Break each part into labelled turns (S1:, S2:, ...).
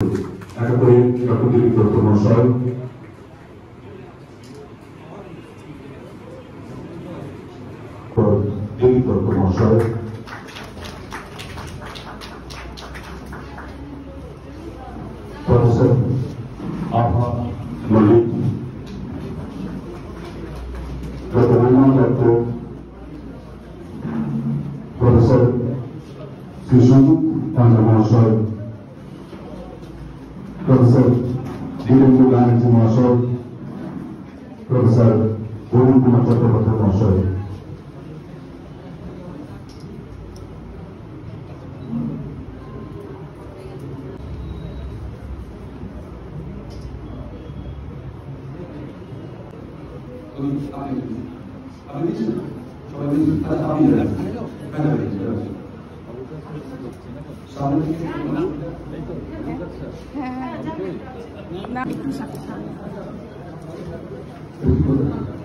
S1: একটা করে প্রাকৃতিক তথ্য মহাশয় তথ্য মহাশয় প্রফেসর আভা মল্লিক ডক্টর রহমান দত্ত প্রফেসর শ্রী সন্দীপ পান্ডা মহাশয় প্রফেসর ধীরেন্দ্র ব্যানার্জি মহাশয় প্রফেসর অরুণ কুমার চট্টোপাধ্যায় মহাশয়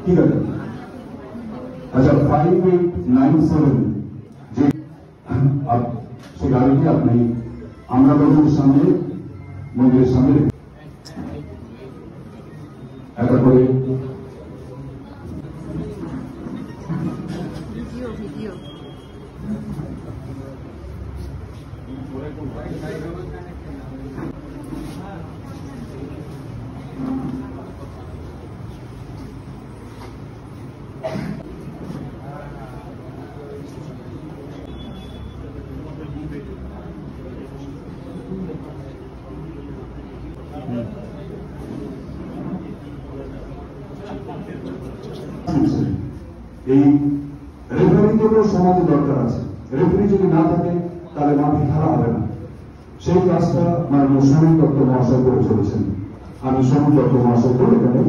S1: ঠিক আছে। আচ্ছা 5897 যে সে গাড়িটি আপনি আমরা মন্দিরের সামনে একটা করে ভিডিও এই রেফারিদেরও সমাজে দরকার আছে। রেফারি যদি না থাকে তাহলে মাঠে খেলা হবে না। সেই কাজটা মাননীয় সমীর দত্ত মহাশয় করে চলেছেন। আমি সমীর দত্ত মহাশয় করে এখানে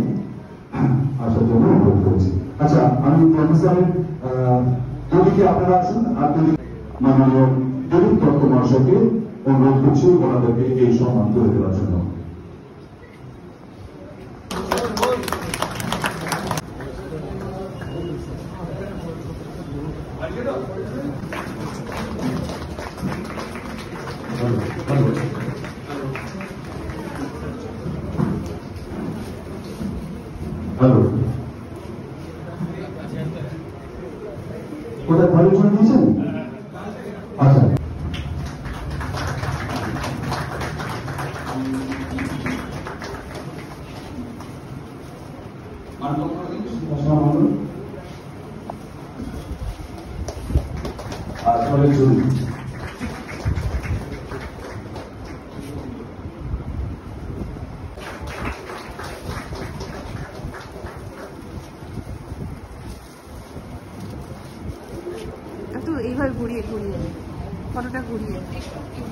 S1: আসার জন্য অনুরোধ করেছি। আচ্ছা, আমি প্রফেসরের দুদিকে আপনারা আসুন, আর দুদিকে মাননীয় দিলীপ দত্ত মহাশয়কে অনুরোধ করছি ওনাদেরকে এই সম্মান করে দেওয়ার জন্য। হ্যালো, কোথায় ভালো ছবি দিয়েছেন? আচ্ছা,
S2: একটু এইভাবে ঘুরিয়ে ফটোটা ঘুরিয়ে ঠিক আছে।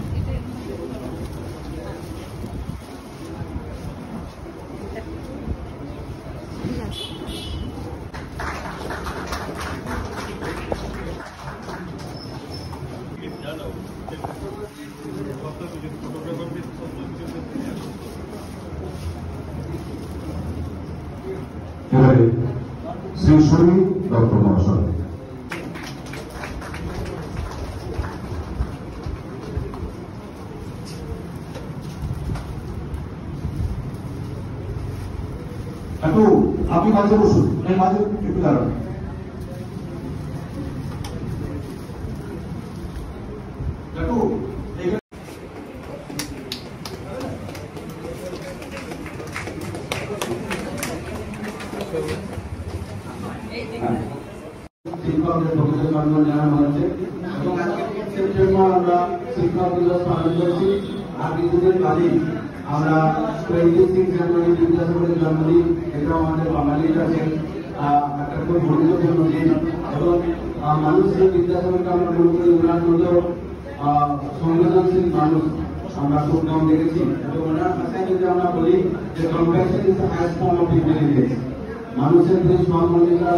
S1: শ্রী সমীর দত্ত মহাশয়। একটু আপনি মাঝে বসুন, এই মাঝে একটু দাঁড়ান। একটু শিক্ষকদের প্রকৃত সম্মান জানানো হয়েছে এবং আজকে সেপ্টেম্বর আমরা শিক্ষক দিবস পালন করেছি। আর কিছুদিন বাদেই আমরা 26 জানুয়ারি বিদ্যাসাগরের জন্মদিন, এটাও আমাদের বাঙালির কাছে একটা খুব গুরুত্বপূর্ণ দিন এবং মানুষের বিদ্যাসাগরকে আমরা মনে করি ওনার মতো সংবেদনশীল মানুষ আমরা খুব কম দেখেছি এবং ওনার ভাষায় যদি আমরা বলি যে compassion is the highest form of intelligence. মানুষের প্রতি সহমর্মিতা,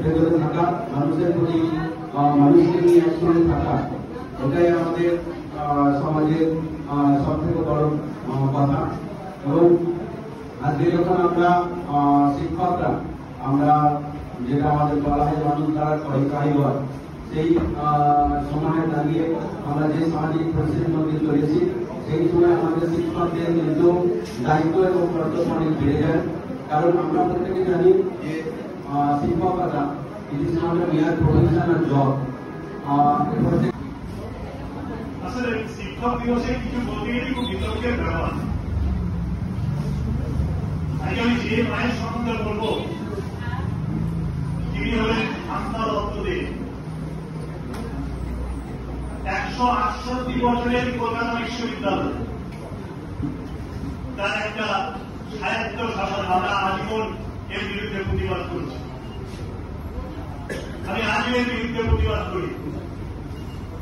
S1: ভেতরে থাকা, মানুষের প্রতি মানুষকে নিয়ে একসঙ্গে থাকা, ওটাই আমাদের সমাজের সব থেকে বড় কথা। এবং আজকে যখন আমরা শিক্ষকরা আমরা যেটা আমাদের বলা হয় মানুষ দ্বারা কারিগর, সেই সময়ে দাঁড়িয়ে আমরা যে সামাজিক পরিস্থিতির মধ্যে চলেছি সেই সময় আমাদের শিক্ষকদের কিন্তু দায়িত্ব এবং কর্তব্য অনেক বেড়ে যায়। কারণ আমরা প্রত্যেকে জানি যে শিক্ষকতা ইট ইজ নট এ মিয়ার প্রফেশন আর জব।
S3: আসলে শিক্ষক দিবসে কিছু বলতে গেলে খুব বিতর্কের ব্যাপার। আজকে আমি যে মায়ের সম্বন্ধে বলবো তিনি হলেন শান্তা দত্ত দে। 168 বছরের কলকাতা বিশ্ববিদ্যালয় তার একটা সাহিত্য শাসন, আমরা আজীবন এর বিরুদ্ধে প্রতিবাদ করছি। আমি আজও এর বিরুদ্ধে প্রতিবাদ করি।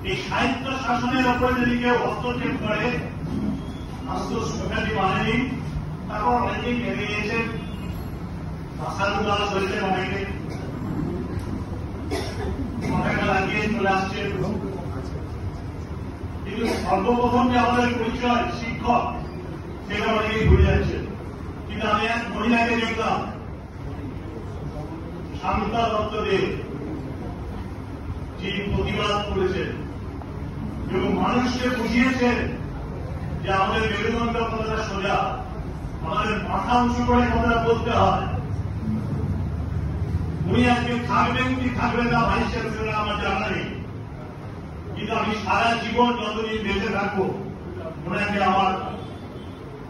S3: এই সাহিত্য শাসনের উপরে যদি কেউ হস্তক্ষেপ করে আত্মসংখ্যাটি মানেনি, তারপর অনেকেই ভেবে গিয়েছেন, ভাষার উল্লাস হয়েছে, অনেকে অনেকে লাগিয়ে চলে আসছে। কিন্তু সর্বপ্রথম যে আমাদের পরিচয় শিক্ষক, সেটা অনেকেই ভুলে যাচ্ছে। কিন্তু আমি এক মহিলাকে দেখলাম, শান্তা দত্ত দে, যিনি প্রতিবাদ করেছেন এবং মানুষকে বুঝিয়েছেন যে আমাদের মেরুদণ্ড কতটা সোজা, আমাদের মাথা উঁচু করে কথাটা বলতে হয়। উনি আজকে থাকবেন কি থাকবেন না ভাইস চ্যান্সেলর আমার জানা নেই, কিন্তু আমি সারা জীবন যতদিন বেঁচে থাকবো ওনাকে আমার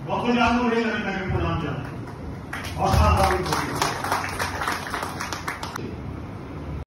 S3: রথযাত্রা হয়ে আমি তাকে প্রণাম জানাই। অসাধারণ।